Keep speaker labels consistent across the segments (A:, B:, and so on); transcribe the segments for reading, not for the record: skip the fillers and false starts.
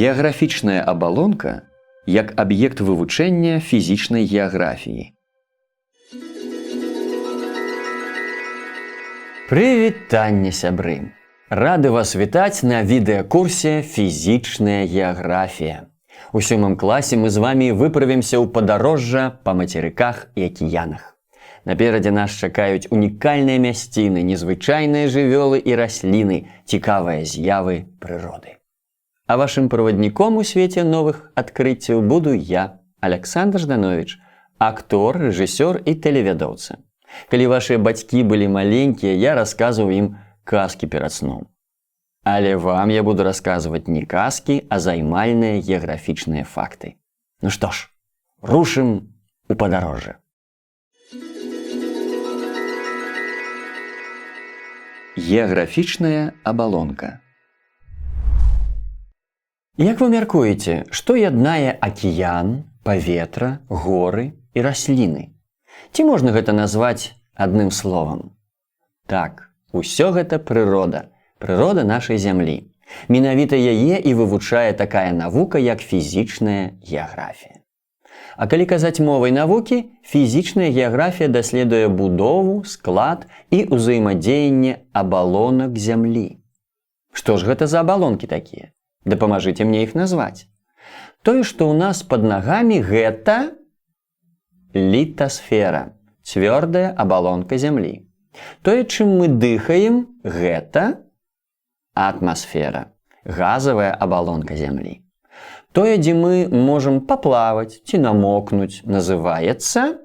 A: Геаграфічная абалонка як аб'ект вывучэння фізічнай геаграфіі. Прывітанне, сябры! Рады вас вітаць на відэакурсе «Фізічная геаграфія». У 7 класе мы з вами выправімся ў падарожжа па мацерыках і акіянах. Наперадзе нас чакаюць унікальныя мясціны, незвычайныя жывёлы і расліны, цікавыя з'явы прыроды. А вашым правадніком у свеце новых адкрыццяў буду я, Александр Жданович, актор, рэжысёр і тэлевядоўца. Калі вашыя бацькі былі маленькія, я расказваў ім казкі перад сном. Але вам я буду расказваць не казкі, а займальныя геаграфічныя факты. Ну што ж, рушым у падарожжа. Геаграфічная абалонка. Як вы мяркуеце, што яднае акіян, паветра, горы і расліны? Ці можна гэта назваць адным словам? Так, усё гэта прырода, прырода нашай зямлі. Менавіта яе і вывучае такая навука, як фізічная геаграфія. А калі казаць мовай навукі, фізічная геаграфія даследуе будову, склад і ўзаемадзеянне абалонак зямлі. Што ж гэта за абалонкі такія? Дапамажыце мне іх назваць. Тое, што ў нас пад нагамі, гэта літасфера, цвёрдая абалонка зямлі. Тое, чым мы дыхаем, гэта атмасфера, газавая абалонка зямлі. Тое, дзе мы можам паплаваць ці намокнуць, называецца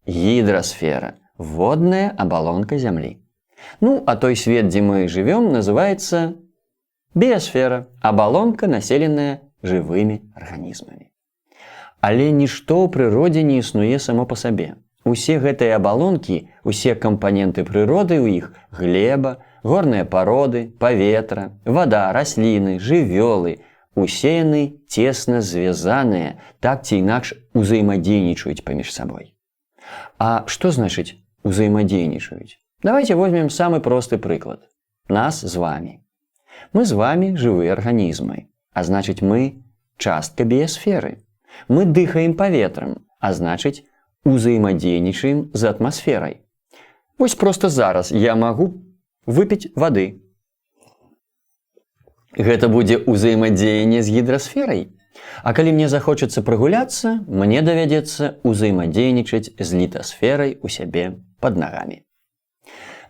A: гідрасфера, водная абалонка зямлі. Ну, а той свет, дзе мы жывём, называецца біасфера, абалонка, населеная жывымі арганізмамі. Але нішто ў прыродзе не існуе само па сабе. Усе гэтыя абалонкі, усе кампаненты прыроды ў іх – глеба, горныя пароды, паветра, вада, расліны, жывёлы – усе яны цесна звязаныя, так ці інакш узаемадзейнічаюць паміж сабой. А што значыць узаемадзейнічаюць? Давайте возьмем самы просты прыклад. Нас з вами. Мы з вами жывыя арганізмы, а значыць мы частка біасферы. Мы дыхаем паветрам, а значыць узаемадзейнічаем з атмасферай. Вось проста зараз я магу выпіць вады. Гэта будзе ўзаемадзеянне з гідрасферай. А калі мне захочацца прагуляцца, мне давядзецца ўзаемадзейнічаць з літасферай у сябе пад нагамі.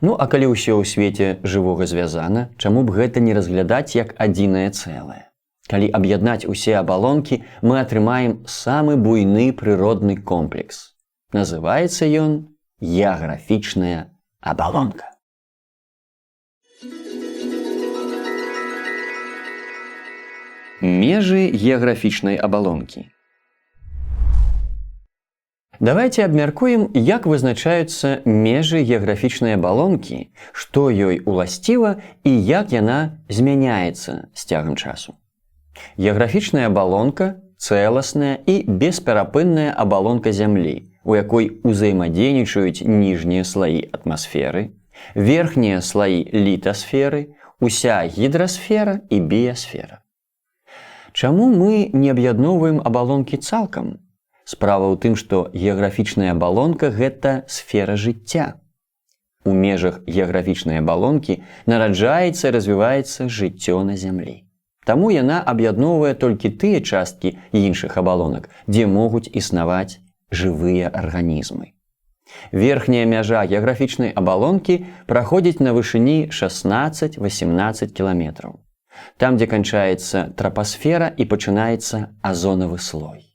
A: Ну, а калі ўсё ў свеце жывога звязана, чаму б гэта не разглядаць як адзінае цэлае? Калі аб'яднаць усе абалонкі, мы атрымаем самы буйны прыродны комплекс. Называецца ён геаграфічная абалонка. Межы геаграфічнай абалонкі. Давайте абмяркуем, як вызначаюцца межы геаграфічнай абалонкі, што ёй уласціва і як яна змяняецца з цягам часу. Геаграфічная абалонка – цэласная і бесперапынная абалонка зямлі, у якой узаемадзейнічаюць ніжнія слаі атмасферы, верхнія слаі літасферы, уся гідрасфера і біасфера. Чаму мы не аб'ядноўваем абалонкі цалкам? Справа ў тым, што геаграфічная абалонка – гэта сфера жыцця. У межах геаграфічнай абалонкі нараджаецца і развіваецца жыццё на зямлі. Таму яна аб'ядноўвае толькі тыя часткі іншых абалонак, дзе могуць існаваць жывыя арганізмы. Верхняя мяжа геаграфічнай абалонкі праходзіць на вышыні 16-18 кіламетраў. Там, дзе канчаецца трапасфера і пачынаецца азонавы слой.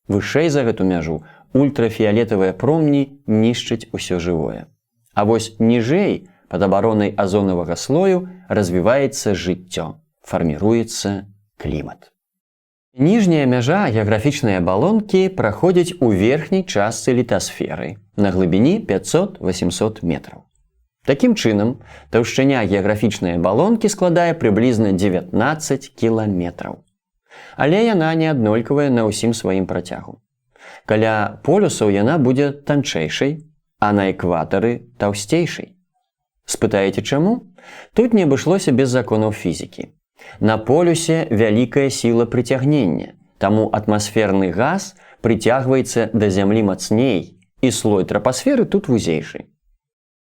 A: Вышэй за гэту мяжу ультрафіялетавыя промні нішчаць усё жывое. А вось ніжэй, пад абаронай азонавага слою, развіваецца жыццё, фарміруецца клімат. Ніжняя мяжа геаграфічнай абалонкі праходзіць у верхняй частцы літасферы на глыбіні 500-800 метраў. Такім чынам, таўшчыня геаграфічнай абалонкі складае прыблізна 19 кіламетраў. Але яна не аднолькавая на ўсім сваім працягу. Каля полюсаў яна будзе танчэйшай, а на экватары таўсцейшай. Спытаеце чаму? Тут не абышлося без законаў фізікі. На полюсе вялікая сіла прыцягнення, таму атмасферны газ прыцягваецца да зямлі мацней, і слой трапасферы тут вузейшы.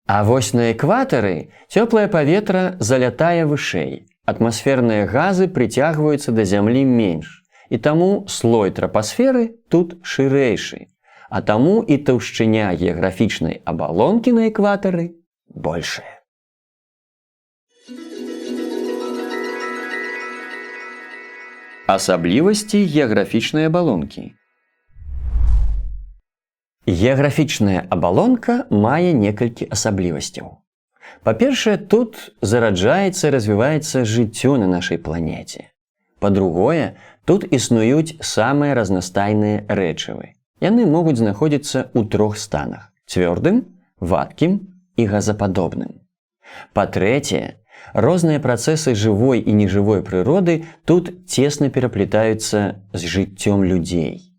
A: А вось на экватары цёплае паветра залятае вышэй, атмасферныя газы прыцягваюцца да зямлі менш, і таму слой трапасферы тут шырэйшы, а таму і таўшчыня геаграфічнай абалонкі на экватары большая. Асаблівасці геаграфічнай абалонкі. Геаграфічная абалонка мае некалькі асаблівасцяў. Па-першае, тут зараджаецца і развіваецца жыццё на нашай планеце. Па-другое, тут існуюць самыя разнастайныя рэчывы. Яны могуць знаходзіцца ў 3 станах – цвёрдым, вадкім і газападобным. Па-трэцяе, розныя працэсы жывой і нежывой прыроды тут цесна пераплетаюцца з жыццём людзей.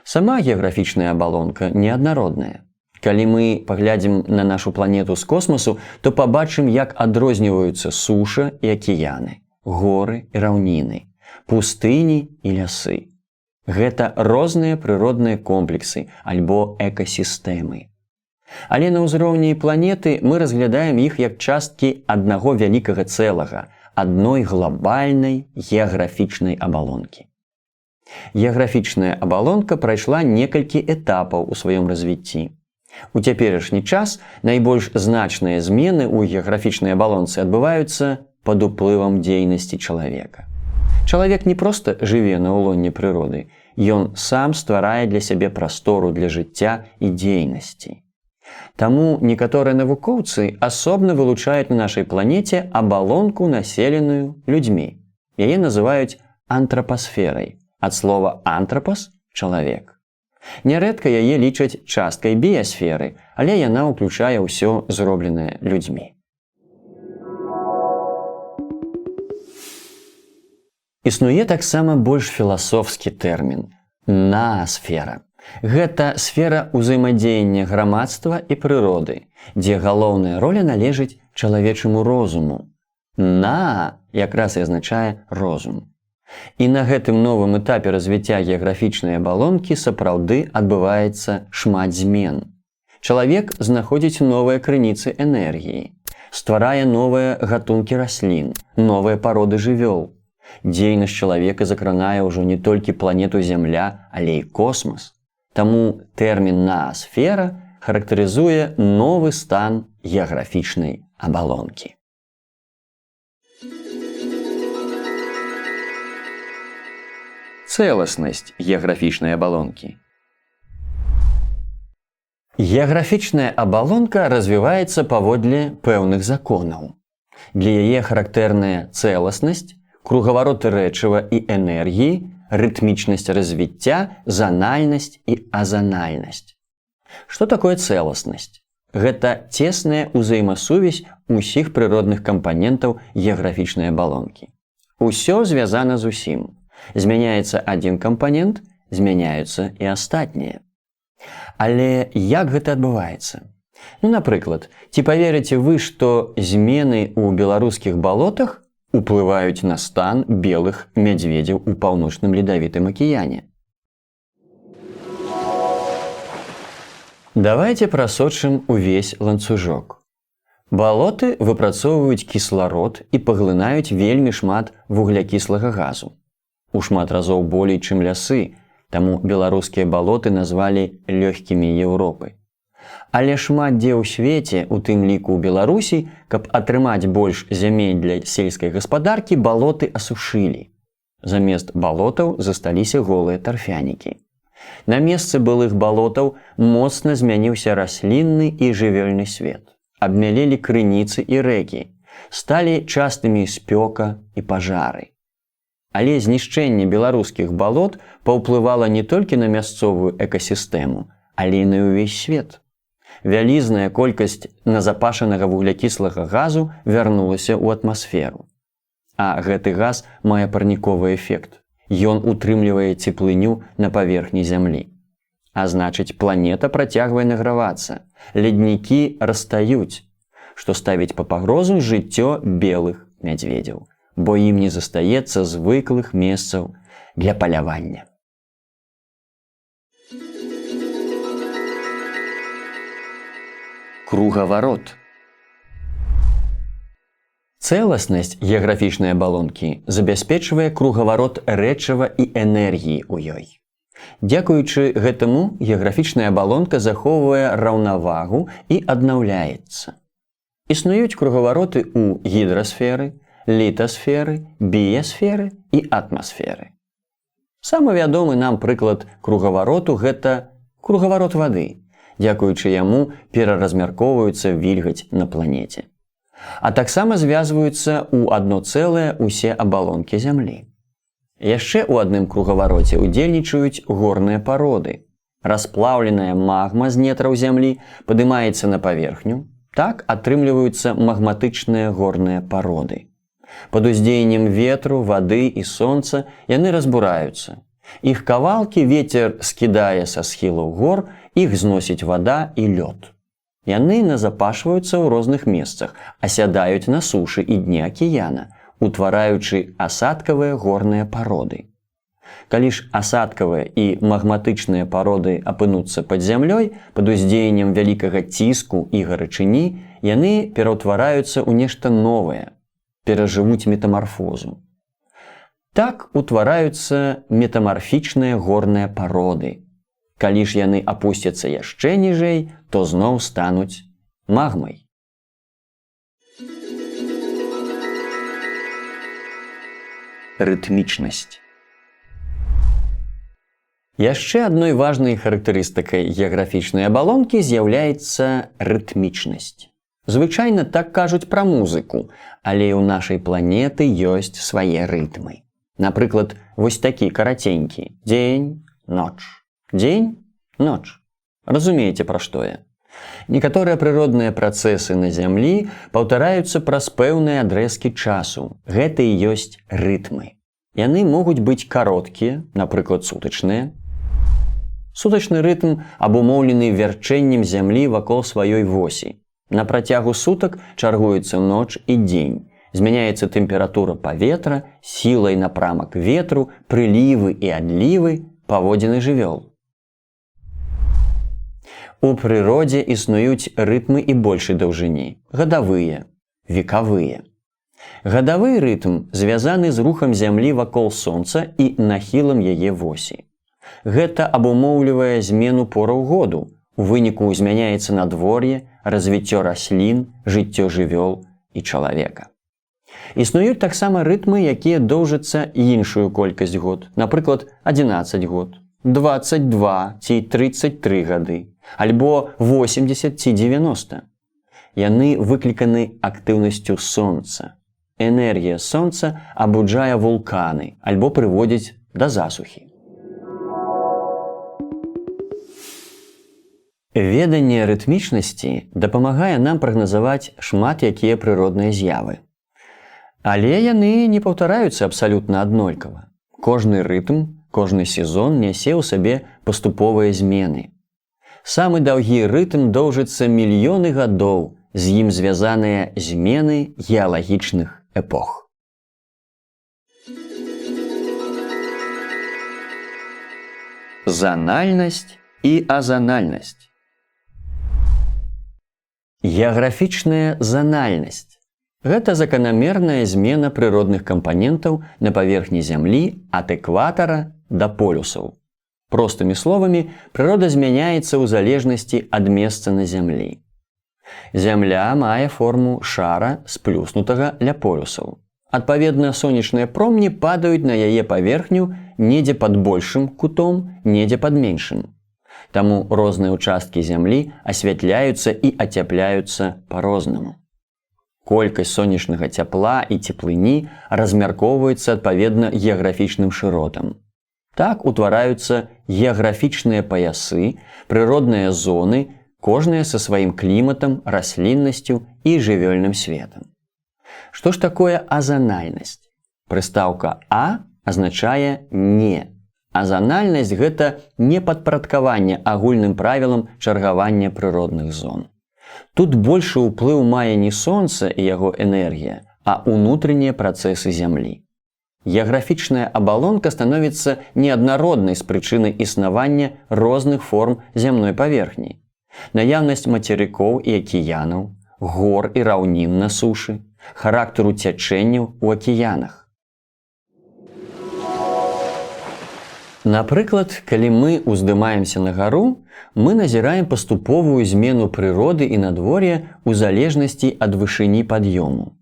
A: Сама геаграфічная абалонка неаднародная. Калі мы паглядзім на нашу планету з космасу, то пабачым, як адрозніваюцца суша і акіяны, горы і раўніны, пустыні і лясы. Гэта розныя прыродныя комплексы альбо экасістэмы. Але на ўзроўні планеты мы разглядаем іх як часткі аднаго вялікага цэлага, адной глобальнай геаграфічнай абалонкі. Геаграфічная абалонка прайшла некалькі этапаў у сваём развіцці. У цяперашні час найбольш значныя змены ў геаграфічнай абалонцы адбываюцца пад уплывам дзейнасці чалавека. Чалавек не проста жыве на ўлонні прыроды, ён сам стварае для сябе прастору для жыцця і дзейнасці. Таму некаторыя навукоўцы асобна вылучаюць на нашай планеце абалонку, населеную людзьмі. Яе называюць антрапасферай, ад слова антрапас – чалавек. Нярэдка яе лічаць часткай біясферы, але яна ўключае ўсё зробленае людзьмі. Існуе таксама больш філасофскі тэрмін – наасфера. Гэта сфера ўзаемадзеяння грамадства і прыроды, дзе галоўная роля належыць чалавечаму розуму. На якраз і азначае розум. І на гэтым новым этапе развіцця геаграфічнай абалонкі сапраўды адбываецца шмат змен. Чалавек знаходзіць новыя крыніцы энергіі, стварае новыя гатункі раслін, новыя пароды жывёл. Дзейнасць чалавека закранае ўжо не толькі планету Зямля, але і космас. Таму тэрмін наасфера характарызуе новы стан геаграфічнай абалонкі. Цэласнасць геаграфічнай абалонкі. Геаграфічная абалонка развіваецца паводле пэўных законаў. Для яе характэрная цэласнасць, кругавароты рэчыва і энергіі, рытмічнасць развіцця, занальнасць і азанальнасць. Што такое цэласнасць? Гэта цесная ўзаемасувязь усіх прыродных кампанентаў геаграфічнай абалонкі. Усё звязана з усім. Змяняецца адзін кампанент, змяняюцца і астатнія. Але як гэта адбываецца? Напрыклад, ці паверыце вы, што змены ў беларускіх балотах уплываюць на стан белых мядзведзяў у паўночным ледавітым акіяне? Давайце прасочым увесь ланцужок. Балоты выпрацоўваюць кісларод і паглынаюць вельмі шмат вуглякіслага газу. У шмат разоў болей, чым лясы, таму беларускія балоты назвалі лёгкімі Еўропы. Але шмат дзе ў свеце, у тым ліку ў Беларусі, каб атрымаць больш зямель для сельскай гаспадаркі, балоты асушылі. Замест балотаў засталіся голыя тарфянікі. На месцы былых балотаў моцна змяніўся раслінны і жывёльны свет. Абмялелі крыніцы і рэкі, сталі частымі спёка і пажары. Але знішчэнне беларускіх балот паўплывала не толькі на мясцовую экасістэму, але і на ўвесь свет. Вялізная колькасць назапашанага вуглякіслага газу вярнулася ў атмасферу. А гэты газ мае парніковы эфект. Ён утрымлівае цеплыню на паверхні Зямлі. А значыць, планета працягвае награвацца, леднікі растаюць, што ставіць пад пагрозу жыццё белых мядзведзяў. бо ім не застаецца звыклых месцаў для палявання. Кругаварот. Цэласнасць геаграфічнай абалонкі забяспечвае кругаварот рэчыва і энергіі ў ёй. Дзякуючы гэтаму геаграфічная абалонка захоўвае раўнавагу і аднаўляецца. Існуюць кругавароты ў гідрасферы, літасферы, біясферы і атмасферы. Самы вядомы нам прыклад кругавароту – гэта кругаварот вады. Дзякуючы яму пераразмяркоўваюцца вільгаць на планеце. А таксама звязваюцца ў адно цэлае ўсе абалонкі Зямлі. Яшчэ ў адным кругавароце ўдзельнічаюць горныя пароды. Расплаўленая магма з нетраў Зямлі падымаецца на паверхню, так атрымліваюцца магматычныя горныя пароды. Пад уздзеяннем ветру, вады і сонца яны разбураюцца. Іх кавалкі вецер скідае са схілаў гор, іх зносіць вада і лёд. Яны назапашваюцца ў розных месцах, асядаюць на сушы і дне акіяна, утвараючы асадкавыя горныя пароды. Калі ж асадкавыя і магматычныя пароды апынуцца пад зямлёй, пад уздзеяннем вялікага ціску і гарачыні, яны пераўтвараюцца ў нешта новае, перажывуць метамарфозу. Так утвараюцца метамарфічныя горныя пароды. Калі ж яны апусцяцца яшчэ ніжэй, то зноў стануць магмай. Рытмічнасць. Яшчэ адной важнай характарыстыкай геаграфічнай абалонкі з'яўляецца рытмічнасць. Звычайна так кажуць пра музыку, але ў нашай планеты ёсць свае рытмы. Напрыклад, вось такі караценькі: дзень, ноч, дзень, ноч. Разумееце, пра што я? Некаторыя прыродныя працэсы на Зямлі паўтараюцца праз пэўныя адрэзкі часу. Гэта і ёсць рытмы. Яны могуць быць кароткія, напрыклад, сутачныя. Сутачны рытм абумоўлены вярчэннем Зямлі вакол сваёй восі. На працягу сутак чаргуецца ноч і дзень. Змяняецца тэмпература паветра, сіла і напрамак ветру, прылівы і адлівы, паводзіны жывёл. У прыродзе існуюць рытмы і большай даўжыні – гадавыя, векавыя. Гадавы рытм звязаны з рухам Зямлі вакол Сонца і нахілам яе восі. Гэта абумоўлівае змену пораў году. У выніку змяняецца надвор'е, развіццё раслін, жыццё жывёл і чалавека. Існуюць таксама рытмы, якія доўжацца іншую колькасць год, напрыклад, 11 год, 22 ці 33 гады, альбо 80 ці 90. Яны выкліканы актыўнасцю Сонца. Энергія Сонца абуджае вулканы, альбо прыводзіць да засухі. Веданне рытмічнасці дапамагае нам прагназаваць шмат якія прыродныя з'явы. Але яны не паўтараюцца абсалютна аднолькава. Кожны рытм, кожны сезон нясе ў сабе паступовыя змены. Самы даўгі рытм доўжыцца мільёны гадоў, з ім звязаныя змены геалагічных эпох. Занальнасць і азанальнасць. Геаграфічная занальнасць – гэта заканамерная змена прыродных кампанентаў на паверхні Зямлі ад экватара да полюсаў. Простымі словамі, прырода змяняецца ў залежнасці ад месца на Зямлі. Зямля мае форму шара сплюснутага ля полюсаў. Адпаведна, сонечныя промні падаюць на яе паверхню недзе пад большым кутом, недзе пад меншым. Таму розныя ўчасткі Зямлі асвятляюцца і ацяпляюцца па-рознаму. Колькасць сонечнага цяпла і цеплыні размяркоўваецца адпаведна геаграфічным шыротам. Так утвараюцца геаграфічныя паясы, прыродныя зоны, кожная са сваім кліматам, расліннасцю і жывёльным светам. Што ж такое азанальнасць? Прыстаўка «а» азначае «не». Азанальнасць – гэта непадпарадкаванне агульным правілам чаргавання прыродных зон. Тут большы ўплыў мае не Сонца і яго энергія, а ўнутреннія працэсы зямлі. Геаграфічная абалонка становіцца неаднароднай з прычыны існавання розных форм зямной паверхні. Наяўнасць мацерыкоў і акіянаў, гор і раўнін на сушы, характару цячэнняў у акіянах. Напрыклад, калі мы ўздымаемся на гару, мы назіраем паступовую змену прыроды і надвор'я ў залежнасці ад вышыні пад'ёму.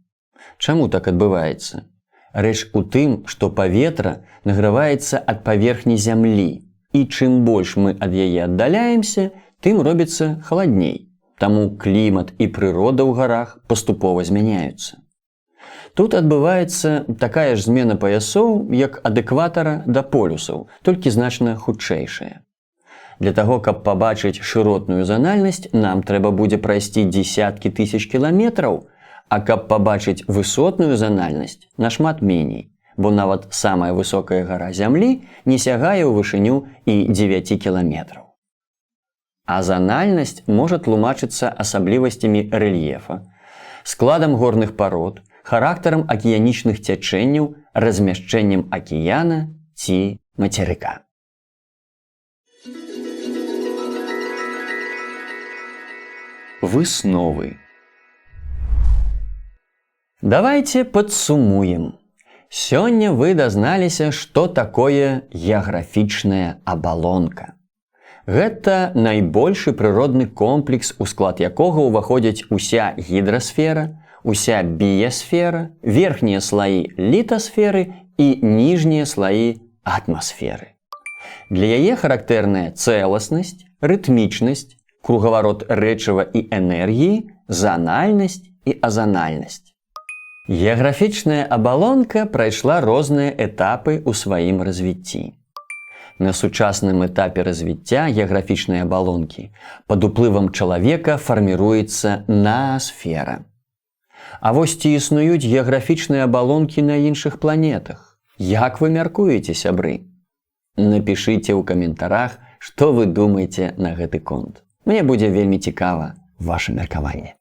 A: Чаму так адбываецца? Рэч у тым, што паветра награваецца ад паверхні зямлі, і чым больш мы ад яе аддаляемся, тым робіцца халадней. Таму клімат і прырода ў гарах паступова змяняюцца. Тут адбываецца такая ж змена паясоў, як ад экватара да полюсаў, толькі значна хутчэйшая. Для таго, каб пабачыць шыротную занальнасць, нам трэба будзе прайсці дзесяткі тысяч кіламетраў, а каб пабачыць высотную занальнасць, нашмат меней, бо нават самая высокая гара зямлі не сягае ў вышыню і 9 кіламетраў. А занальнасць можа тлумачыцца асаблівасцямі рэльефа, складам горных парод, характарам акіянічных цячэнняў, размяшчэннем акіяна ці мацерыка. Высновы. Давайте падсумуем. Сёння вы дазналіся, што такое геаграфічная абалонка. Гэта найбольшы прыродны комплекс, у склад якога ўваходзяць уся гідрасфера, уся біясфера, верхнія слаі літасферы і ніжнія слаі атмасферы. Для яе характэрная цэласнасць, рытмічнасць, кругаварот рэчыва і энергіі, занальнасць і азанальнасць. Геаграфічная абалонка прайшла розныя этапы ў сваім развіцці. На сучасным этапе развіцця геаграфічнай абалонкі пад уплывам чалавека фарміруецца ноасфера. А вось ці існуюць геаграфічныя абалонкі на іншых планетах? Як вы мяркуеце, сябры? Напішыце ў каментарах, што вы думаеце на гэты конт. Мне будзе вельмі цікава ваша меркаванне.